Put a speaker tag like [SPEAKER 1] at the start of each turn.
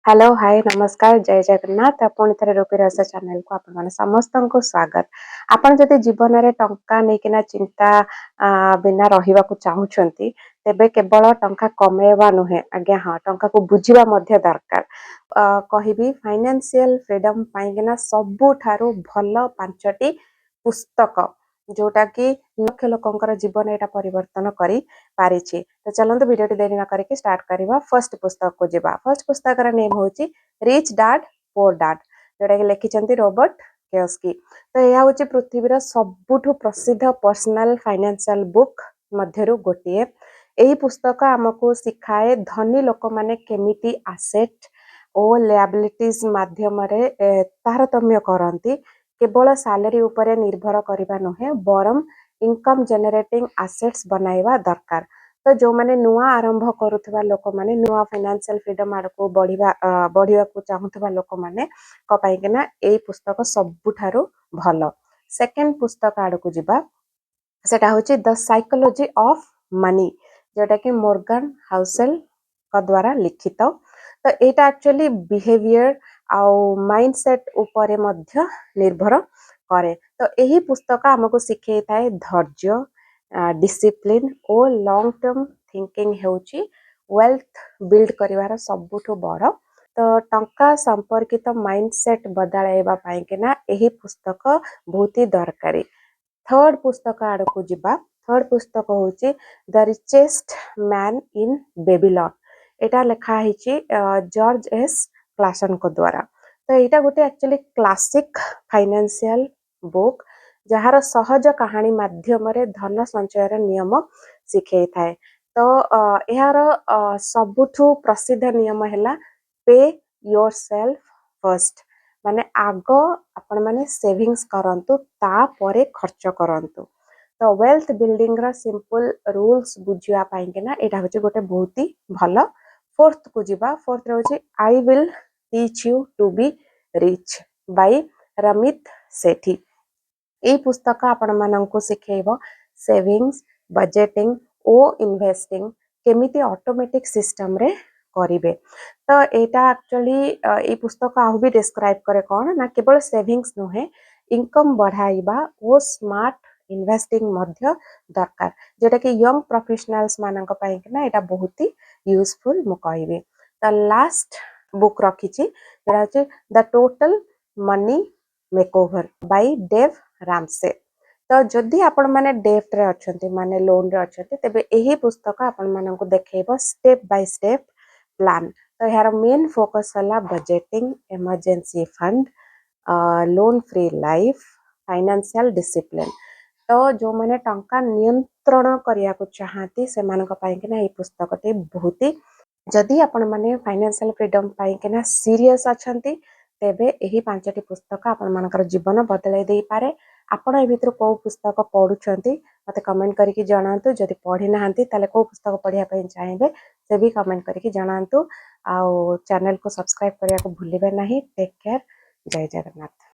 [SPEAKER 1] Hello hi नमस्कार जय जगन्नाथ आपण थे रूपी रस चैनल को आपण माने समस्त को स्वागत। आपण जदि जीवन में टंका नेकिना चिंता बिना रहिबा को चाहुचंती तेबे केवल टंका कमेवा नुहे आज्ञा हाँ टंका को बुझिबा मध्य दरकार। कहिबी फाइनेंशियल फ्रीडम पाइकिना सबुठारु भल पांचटी पुस्तक जोटा कि लक्ष लोकंकर जीवन एटा परिवर्तन करी पारिछि। तो चलନ୍ତୁ वीडियो देरी न करके स्टार्ट करवा। फर्स्ट पुस्तक को जीवा। फर्स्ट पुस्तक नेम होची रिच डैड पुअर डैड जोटा कि लिखिछंती रॉबर्ट कियोसाकी। तो यह होची पृथ्वीर सबुठु प्रसिद्ध पर्सनल फाइनेंशियल बुक मध्यरु गोटिए। एही पुस्तक हमको सिखाए धनी लोक माने केमिति एसेट ओ लायबिलिटीज माध्यम रे तारतम्य करंती। केवल सैलरी उपरे निर्भर करबा नहे बरम इनकम जनरेटिंग एसेट्स बनाइबा दरकार। तो जो माने नुआ आरंभ करुवा लोक माने नुआ फाइनेंशियल फ्रीडम आड़ को बढ़िया को चाहूवा लोक माने कपाइकिना एई पुस्तक सबुठारु भल। सेकेंड पुस्तक आड़ को जीवा सेटा होची द साइकोलॉजी ऑफ मनी जोटा कि मॉर्गन हाउसेल का द्वारा लिखित। तो एटा एक्चुअली बिहेवियर आउ माइंडसेट उपरे मध्य निर्भर करे। तो यही पुस्तक हमको शिखे थाए धैर्य डिसिप्लिन ओ लॉन्ग टर्म थिंकिंग हेउची वेल्थ बिल्ड करिवार सबुठु बड़। तो टंका संपर्कित माइंडसेट बदलाइबा पाई केना एही पुस्तक बहुत ही दरकारी। थर्ड पुस्तक आड़ को जीवा। थर्ड पुस्तक होची the richest man in Babylon. एटा लिखा हिची जॉर्ज एस क्लासन को द्वारा। तो एटा गोटे एक्चुअली क्लासिक फाइनेंशियल बुक जहार सहज कहानी माध्यम रे धन संचयर नियम शिखे थाए। तो यार सबुठु प्रसिद्ध नियम हैला पे योर सेल्फ फर्स्ट माने आग आपण माने सेविंग्स करंतु ता परे खर्च करंतु। तो वेल्थ बिल्डिंग रा सिंपल रूल्स बुझिया पाई के ना एटा होची गोटे बहुत ही भल। फोर्थ को जीवा। फोर्थ रे होची I will teach you to be rich by Ramit Sethi. এই পুস্তক आपण माननको शिखेइबो सेविंग्स बजेटिंग ओ इन्वेस्टिंग केमिति ऑटोमेटिक सिस्टम रे करिवे। तो एटा एक्चुअली ए पुस्तक आउ भी डिस्क्राइब करे कोन ना केवल सेविंग्स नुहे इनकम बढ़ाइबा ओ स्मार्ट इन्वेस्टिंग मध्य दरकार जेटा कि यंग प्रोफेशनल्स मानक पई कि ना एटा बहुत ही यूजफुल मु कहबे। द लास्ट बुक रखिछि जेटा अछि the total money makeover by Dave Ramsey. तो जदि आपण माने डेफ्ट रे अछंती माने लोन रे अछंती तेबे एही पुस्तक आपण माननको देखैबो स्टेप बाय स्टेप प्लान। तो यार मेन फोकस हला budgeting emergency fund loan free life financial discipline. तो जो माने टंका नियंत्रण करिया को चाहती से मानक पाई कि ना ए पुस्तकटी बहुत ही जदि आपण माने फाइनेंशियल फ्रीडम पाई कि ना सीरियस अछंती तेबे एही पांचटी पुस्तक आपण मानकर जीवन बदलाई देई पारे। आपण ए भितर को पुस्तक पढुछंती मते कमेंट करके जणांतु। जदि पढी नाहंती ताले को पुस्तक पढिया पई चाहेबे से भी कमेंट करके जणांतु। आ चैनल को सब्सक्राइब करिया को भूलिबे नाही। टेक केयर जय जगन्नाथ।